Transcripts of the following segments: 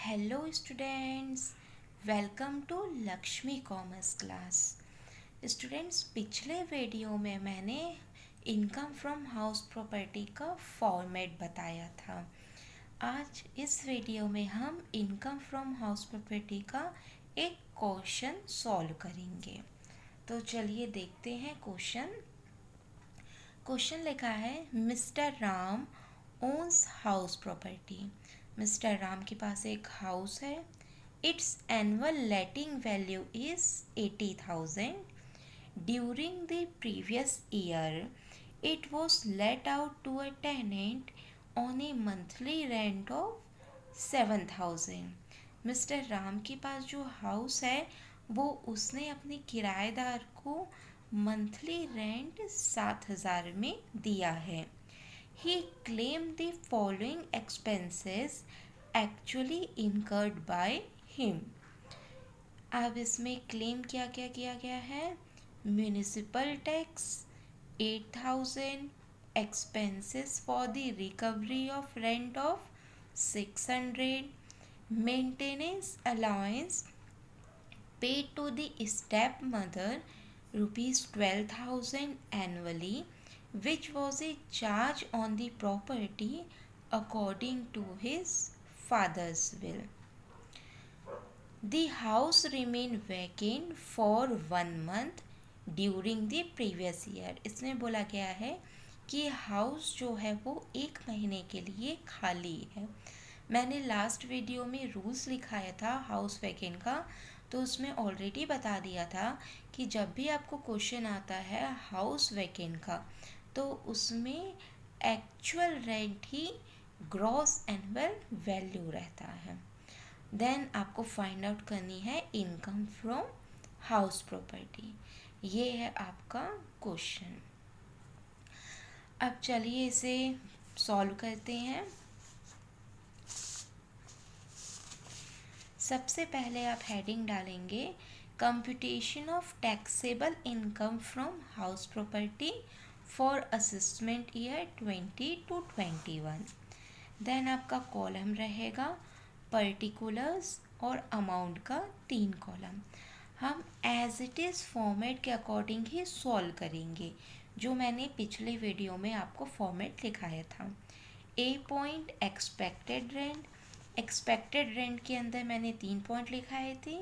Hello students, welcome to Lakshmi commerce class. Students, पिछले video में मैंने इनकम फ्रॉम हाउस प्रॉपर्टी का फॉर्मेट बताया था। आज इस वीडियो में हम इनकम फ्रॉम हाउस प्रॉपर्टी का एक क्वेश्चन सॉल्व करेंगे। तो चलिए देखते हैं क्वेश्चन। क्वेश्चन लिखा है, mister Ram owns house property. Mister Ram के पास एक हाउस है। Its annual letting value is 80,000। During the previous year it was let out to a tenant on a monthly rent of 7,000। Mister Ram के पास जो हाउस है वो उसने अपने किराएदार को मंथली रेंट 7,000 में दिया है। He claimed the following expenses actually incurred by him। अब इसमें क्लेम क्या क्या किया गया है? Municipal tax 8,000, expenses for the recovery of rent of 600, maintenance allowance paid to the stepmother rupees 12,000 annually, which was a charge on the property according to his father's will. The house remained vacant for 1 month during the previous year। इसमें बोला गया है कि house जो है वो 1 महीने के लिए खाली है। मैंने लास्ट वीडियो में रूल्स लिखाया था हाउस वैकेंट का, तो उसमें ऑलरेडी बता दिया था कि जब भी आपको क्वेश्चन आता है हाउस वैकेंट का तो उसमें एक्चुअल रेंट ही ग्रॉस एनुअल वैल्यू रहता है। देन आपको फाइंड आउट करनी है इनकम फ्रॉम हाउस प्रॉपर्टी। ये है आपका क्वेश्चन। अब चलिए इसे सॉल्व करते हैं। सबसे पहले आप हेडिंग डालेंगे computation of taxable income from house property for assessment year 20 to 21। Then आपका कॉलम रहेगा पर्टिकुलर्स और अमाउंट का 3 कॉलम। हम एज इट इज़ फॉर्मेट के अकॉर्डिंग ही सॉल्व करेंगे जो मैंने पिछले वीडियो में आपको फॉर्मेट लिखाया था। ए पॉइंट एक्सपेक्टेड रेंट के अंदर मैंने 3 पॉइंट लिखाए थे,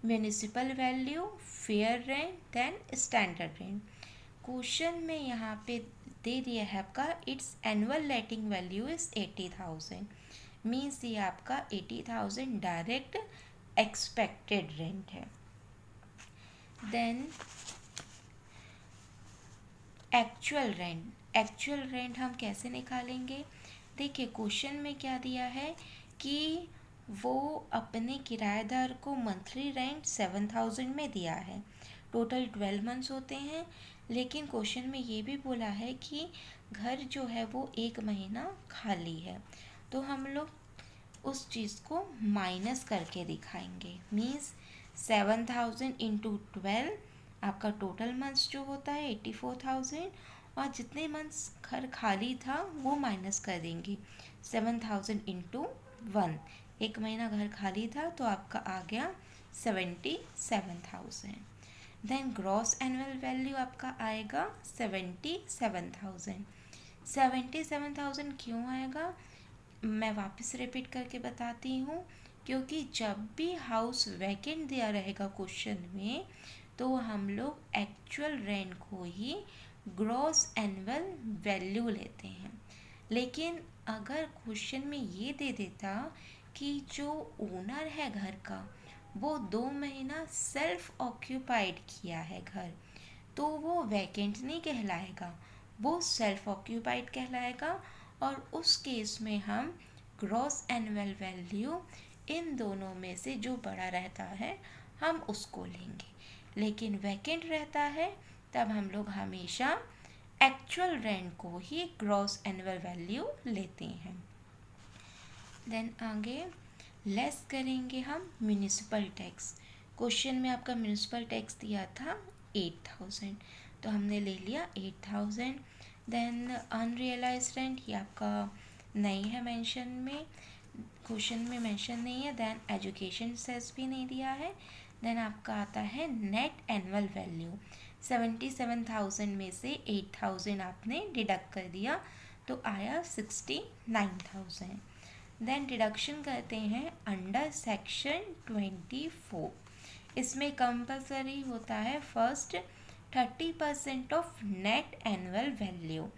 municipal value, fair rent, then standard rent. Question में यहाँ पे दे दिया है आपका its annual letting value is 80,000, means ये आपका 80,000 डायरेक्ट एक्सपेक्टेड रेंट है। देन एक्चुअल रेंट हम कैसे निकालेंगे? देखिए क्वेश्चन में क्या दिया है कि वो अपने किराएदार को मंथली रेंट 7,000 में दिया है। टोटल 12 मंथ्स होते हैं, लेकिन क्वेश्चन में ये भी बोला है कि घर जो है वो 1 महीना खाली है। तो हम लोग उस चीज़ को माइनस करके दिखाएंगे। मीन्स 7,000 इंटू 12 आपका टोटल मंथ्स जो होता है 84,000, और जितने मंथ्स घर खाली था वो माइनस कर देंगे। 7,000 इंटू 1, 1 महीना घर खाली था तो आपका आ गया 77,000। देन ग्रॉस एनुअल वैल्यू आपका आएगा 77,000। 77,000 क्यों आएगा मैं वापस रिपीट करके बताती हूँ, क्योंकि जब भी हाउस वैकेंट दिया रहेगा क्वेश्चन में तो हम लोग एक्चुअल रेंट को ही ग्रॉस एनुअल वैल्यू लेते हैं। लेकिन अगर क्वेश्चन में ये दे देता कि जो ओनर है घर का वो 2 महीना सेल्फ ऑक्यूपाइड किया है घर, तो वो वैकेंट नहीं कहलाएगा, वो सेल्फ ऑक्यूपाइड कहलाएगा। और उस केस में हम ग्रॉस एनुअल वैल्यू इन दोनों में से जो बड़ा रहता है हम उसको लेंगे। लेकिन वैकेंट रहता है तब हम लोग हमेशा एक्चुअल रेंट को ही ग्रॉस एनुअल वैल्यू लेते हैं। देन आगे लेस करेंगे हम म्यूनिसिपल टैक्स। क्वेश्चन में आपका म्यूनिसिपल टैक्स दिया था 8,000, तो हमने ले लिया 8,000। देन अनरियलाइज रेंट ये आपका नहीं है मेंशन में। क्वेश्चन में मेंशन नहीं है। देन एजुकेशन सेस भी नहीं दिया है। देन आपका आता है नेट एनुअल वैल्यू। 77,000 में से 8,000 आपने डिडक्ट कर दिया तो आया 69,000। देन डिडक्शन करते हैं अंडर सेक्शन 24। इसमें कंपलसरी होता है first 30% of net annual value.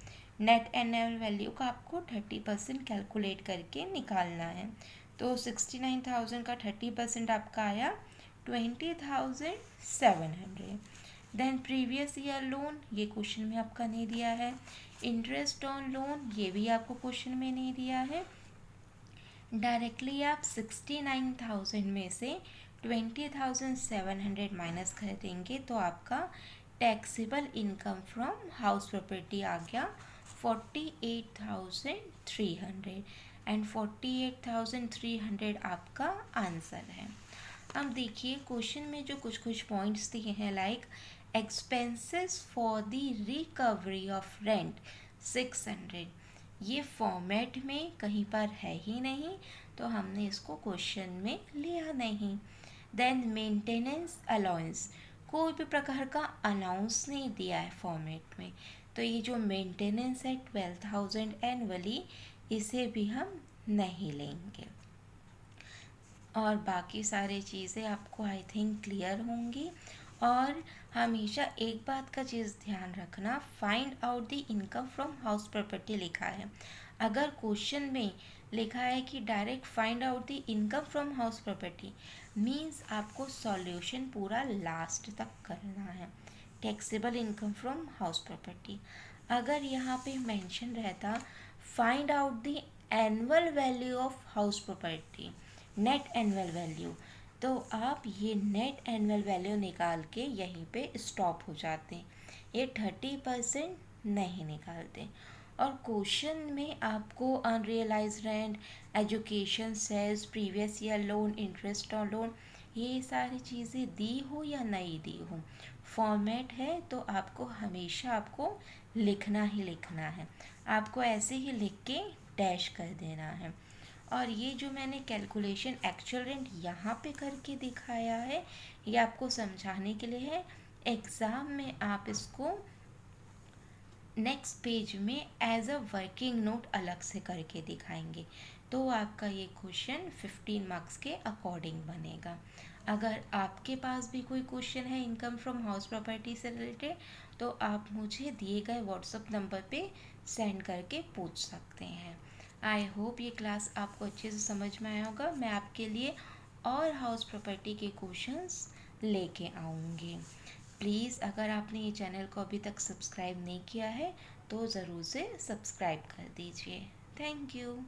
Net annual value का आपको 30% कैलकुलेट करके निकालना है। तो 69,000 का 30% आपका आया 20,700। देन प्रीवियस ईयर लोन, ये क्वेश्चन में आपका नहीं दिया है। इंटरेस्ट ऑन लोन, ये भी आपको क्वेश्चन में नहीं दिया है। डायरेक्टली आप 69,000 में से 20,700 माइनस कर देंगे तो आपका taxable income from house property आ गया 48,300 एंड 48,300 आपका आंसर है। अब देखिए क्वेश्चन में जो कुछ कुछ पॉइंट्स दिए हैं like expenses for the recovery of rent 600, ये फॉर्मेट में कहीं पर है ही नहीं तो हमने इसको क्वेश्चन में लिया नहीं। देन मेंटेनेंस अलाउंस, कोई भी प्रकार का अलाउंस नहीं दिया है फॉर्मेट में, तो ये जो मेंटेनेंस है 12,000 एनुअली, इसे भी हम नहीं लेंगे। और बाकी सारी चीज़ें आपको आई थिंक क्लियर होंगी। और हमेशा एक बात का चीज़ ध्यान रखना, find out the income from house property लिखा है। अगर क्वेश्चन में लिखा है कि direct find out the income from house property, means आपको सॉल्यूशन पूरा लास्ट तक करना है। Taxable income from house property, अगर यहाँ पे मेंशन रहता find out the annual value of house property, net annual value, तो आप ये नेट एनुअल वैल्यू निकाल के यहीं पे स्टॉप हो जाते, ये 30% नहीं निकालते। और क्वेश्चन में आपको unrealised rent, education cess, previous year loan, interest on loan, ये सारी चीज़ें दी हो या नहीं दी हो, फॉर्मेट है तो आपको हमेशा आपको लिखना ही लिखना है। आपको ऐसे ही लिख के डैश कर देना है। और ये जो मैंने कैलकुलेशन एक्चुअल रेंट यहाँ पे करके दिखाया है, ये आपको समझाने के लिए है। एग्ज़ाम में आप इसको नेक्स्ट पेज में एज अ वर्किंग नोट अलग से करके दिखाएंगे, तो आपका ये क्वेश्चन 15 मार्क्स के अकॉर्डिंग बनेगा। अगर आपके पास भी कोई क्वेश्चन है इनकम फ्रॉम हाउस प्रॉपर्टी से रिलेटेड, तो आप मुझे दिए गए व्हाट्सएप नंबर पे सेंड करके पूछ सकते हैं। आई होप ये क्लास आपको अच्छे से समझ में आया होगा। मैं आपके लिए और हाउस प्रॉपर्टी के क्वेश्चंस लेके आऊँगी। प्लीज़ अगर आपने ये चैनल को अभी तक सब्सक्राइब नहीं किया है तो ज़रूर से सब्सक्राइब कर दीजिए। Thank you.